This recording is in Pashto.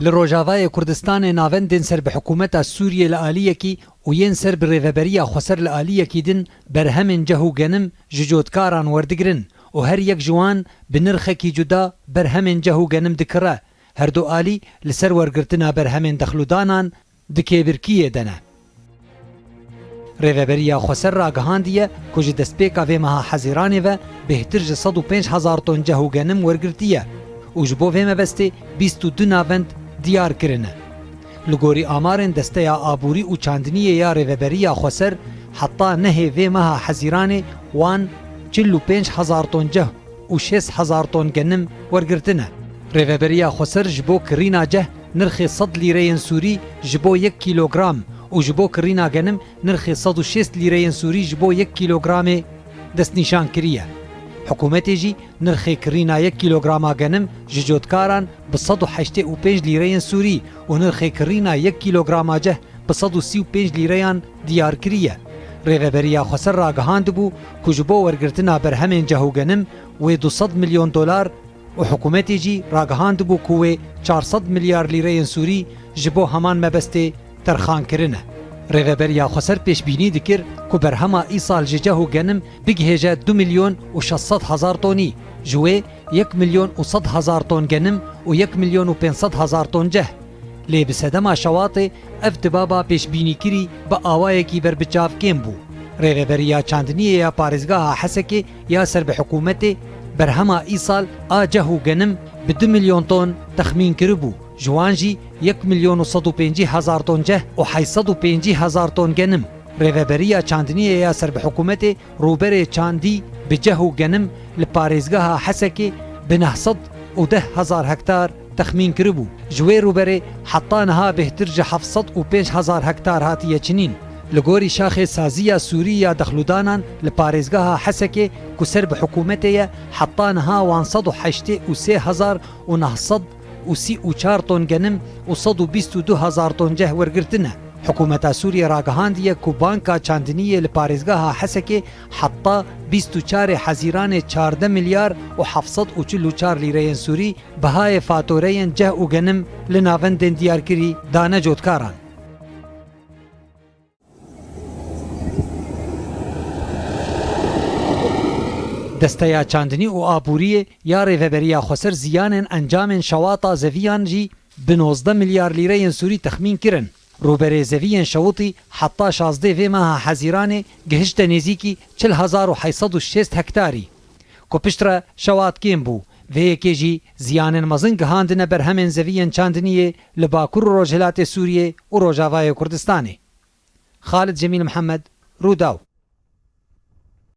لروجاوای کردستان ناوندن سر به حکومت سوریه لآلیه کی و ین سر به ریوبریا خسر لآلیه کی دن برهمن جهو گنم ججودکاران وردگرن و هر یک جوان بنرخه کی جدا برهمن جهو گنم دکره هر دو آلی لسر ورگرتنا برهمن دخلودانان دکی برکیه دنه. ریوبریا خسر را گهاندیه کج دستپیکا و مها حزیرانه و بهتر 105,000 تن جهو گنم ورگرتیه و جبو و مبسته 22 ناوند دیار کرنه. لگوری آمارن دسته یا آبوری و چاندنیه یا ریوبریا خسر حتی نه و مها حزیرانه وان 45,000 تن جه و 6,000 تن گنم ورگرتنه. ریوبریا خسر جبو کرینا جه نرخ 100 لیره سوری جبو 1 کیلوگرام و جبو کرینا گنم نرخ 106 لیره سوری جبو 1 کیلوگرام دست نشان کریه. حکومتی جی نرخ کرینا 1 کیلوگرام گنم ججودکاران ب 185 لیره سوری و نرخ کرینا 1 کیلوگرام جه ب 135 لیره دیار کریه. ریوبریا خسر را گهاند بو که جبو ورگرتنا برهمن جهو گنم و 200 میلیون دلار و حکومتی جی را گهاند بو که 400 میلیارد لیره سوری جبو همان مبسته ترخان کرنه. ریوبریا خسر پیش بینی دکر که برهما ای سال جهو گنم بگهجه 2 میلیون و 600 هزار تونی جوه 1 میلیون و 100 هزار تون گنم و 1 میلیون و 500 هزار تون جه. لی بسدما شواط افتبابا پیش بینی کری با آوائه کی بر بچاف کم بو. ریوبریا چاندنیه یا پارزگاه حسکه یا سر به حکومت برهما ای سال جهو گنم ب 2 میلیون تون تخمین کربو. جوانجی 1 میلیون و 150 هزار تن جه و 850 هزار تن گنم. ریوبریا چاندنیه یا سر به حکومت روبر چاندی به جهو گنم لپارزگاه حسکه به 910 هزار هکتار تخمین کربو. جوی روبر حتی نها بهتر جه 705 هزار هکتار هاتیه چنین. لگوری شاخ سازی سوریه دخلودانان لپارزگاه حسکه کسر به حکومت حتی نها 183 هزار و 934 تن گنم و 122 هزار تن جه ورگرتنه. حکومت سوریه را گهاندیه که بانکا چاندنیه لپارزگاه حسکه حتی 24 حزیران 14 میلیارد و 744 لیره سوری بهای فاتوره جه و گنم لناوندن دیار کری دانه جودکاران. دسته چاندنی و آبوری یا ریوبریا خسر زیان انجام شواطا زویان جی به 19 میلیارد لیره سوری تخمین کرن. روبر زویان شوطی حتی 16 و ماه حزیران گهشت نزیکی 40,806 هکتاری. که پشتر شواط کم بو و یکی جی زیان مزن گهاندن بر همین زویان چاندنیه لباکور روجهلات سوریه و روجاوای کردستانه. خالد جمیل محمد، روداو.